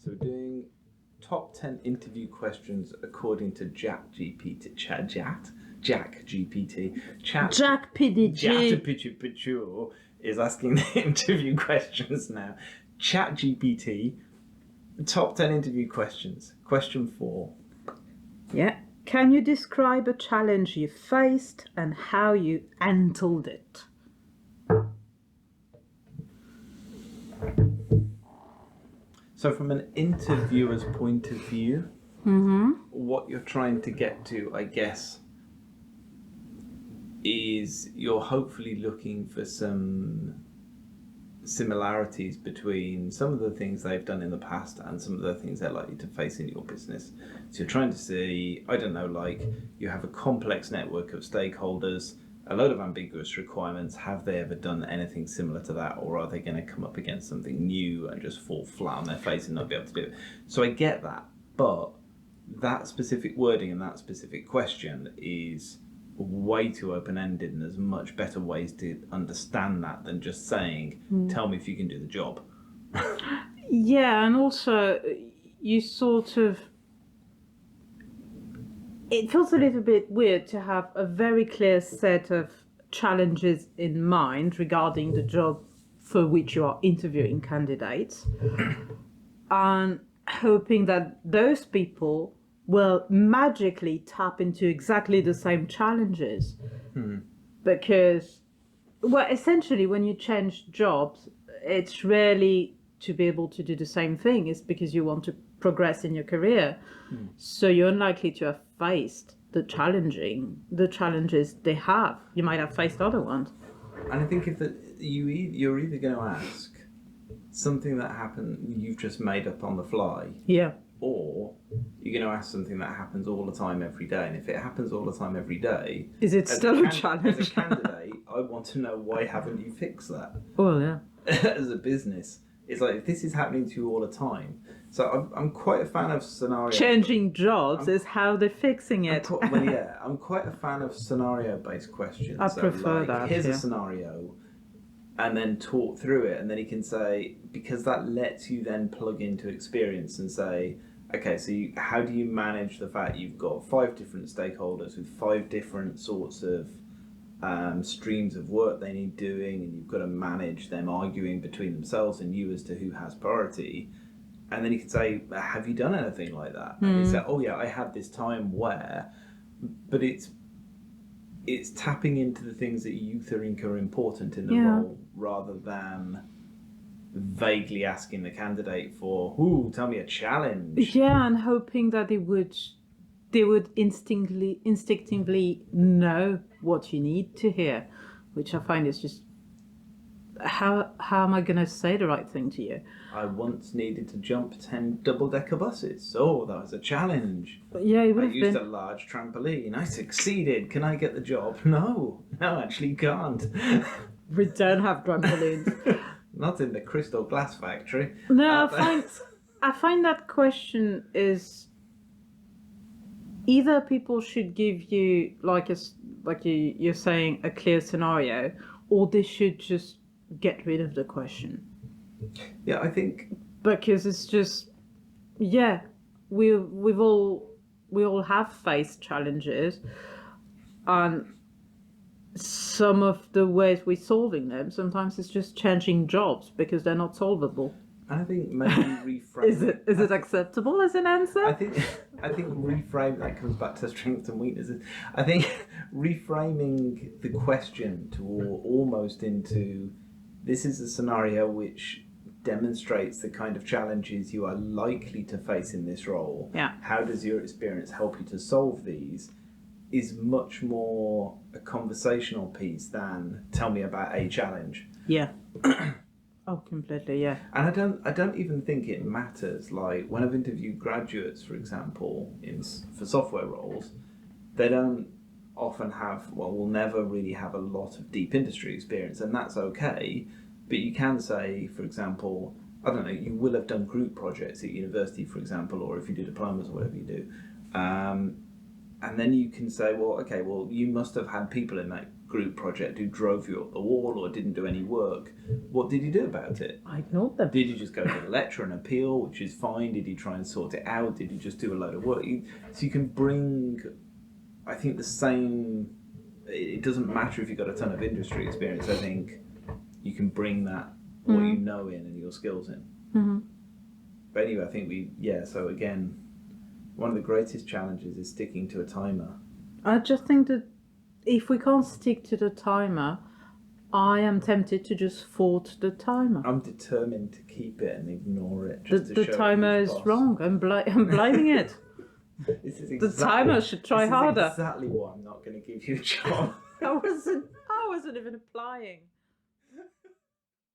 So we're doing top 10 interview questions according to Jack GPT. Jack PDG is asking the interview questions now. Chat GPT, top 10 interview questions. Question 4. Yeah. Can you describe a challenge you faced and how you handled it? So from an interviewer's point of view, what you're trying to get to, I guess, is you're hopefully looking for some similarities between some of the things they've done in the past and some of the things they're likely to face in your business. So you're trying to see, I don't know, like you have a complex network of stakeholders, a load of ambiguous requirements. Have they ever done anything similar to that, or are they going to come up against something new and just fall flat on their face and not be able to do it? So I get that, but that specific wording and that specific question is way too open-ended, and there's much better ways to understand that than just saying, tell me if you can do the job. Yeah, and also you sort of... It feels a little bit weird to have a very clear set of challenges in mind regarding the job for which you are interviewing candidates and hoping that those people will magically tap into exactly the same challenges. Because, well, essentially when you change jobs, it's rarely to be able to do the same thing. It's because you want to progress in your career. So you're unlikely to have faced the challenges they have. You might have faced other ones. And I think if you're either going to ask something that happened, you've just made up on the fly, Yeah. or you're going to ask something that happens all the time every day. And if it happens all the time every day, Is it still a challenge? As a candidate, I want to know, why haven't you fixed that? Well, yeah. As a business, it's like, if this is happening to you all the time. So I'm quite a fan of scenario. Changing jobs is how they're fixing it. I'm quite a fan of scenario-based questions. I prefer that. Here's a scenario, and then talk through it, and then he can say, because that lets you then plug into experience and say, okay, so how do you manage the fact you've got 5 different stakeholders with 5 different sorts of streams of work they need doing, and you've got to manage them arguing between themselves and you as to who has priority. And then you can say, have you done anything like that? And you say, oh yeah, I had this time where, but it's tapping into the things that you think are important in the role, rather than vaguely asking the candidate for, tell me a challenge. Yeah, and hoping that they would instinctively know what you need to hear, which I find is just, how am I going to say the right thing to you? I once needed to jump 10 double-decker buses. Oh, that was a challenge. Yeah, it would I have used been. a large trampoline. I succeeded. Can I get the job? No, actually you can't. We don't have trampolines. Not in the crystal glass factory. No, I find that question is, either people should give you you're saying, a clear scenario, or they should just get rid of the question. Yeah, I think, because it's just, yeah, we all have faced challenges, and some of the ways we're solving them, sometimes it's just changing jobs because they're not solvable. and I think maybe reframe. Is it acceptable as an answer? I think reframe, that comes back to strengths and weaknesses. I think reframing the question to almost into, this is a scenario which demonstrates the kind of challenges you are likely to face in this role. Yeah. How does your experience help you to solve these? Is much more a conversational piece than tell me about a challenge. Yeah. Oh, completely, yeah. And I don't even think it matters. Like, when I've interviewed graduates, for example, for software roles, they don't often will never really have a lot of deep industry experience, and that's okay. But you can say, for example, I don't know, you will have done group projects at university, for example, or if you do diplomas or whatever you do. And then you can say, you must have had people in that group project who drove you up the wall or didn't do any work, what did you do about it? I ignored them. Did you just go to the lecture and appeal, which is fine? Did you try and sort it out? Did you just do a load of work? So you can bring, I think, the same. It doesn't matter if you've got a ton of industry experience. I think you can bring that what you know in and your skills in. Mm-hmm. But anyway, I think so again, one of the greatest challenges is sticking to a timer. I just think that if we can't stick to the timer, I am tempted to just fault the timer. I'm determined to keep it and ignore it. The timer is wrong. I'm blaming it. The timer should try harder. Exactly why I'm not going to give you a job. I wasn't even applying.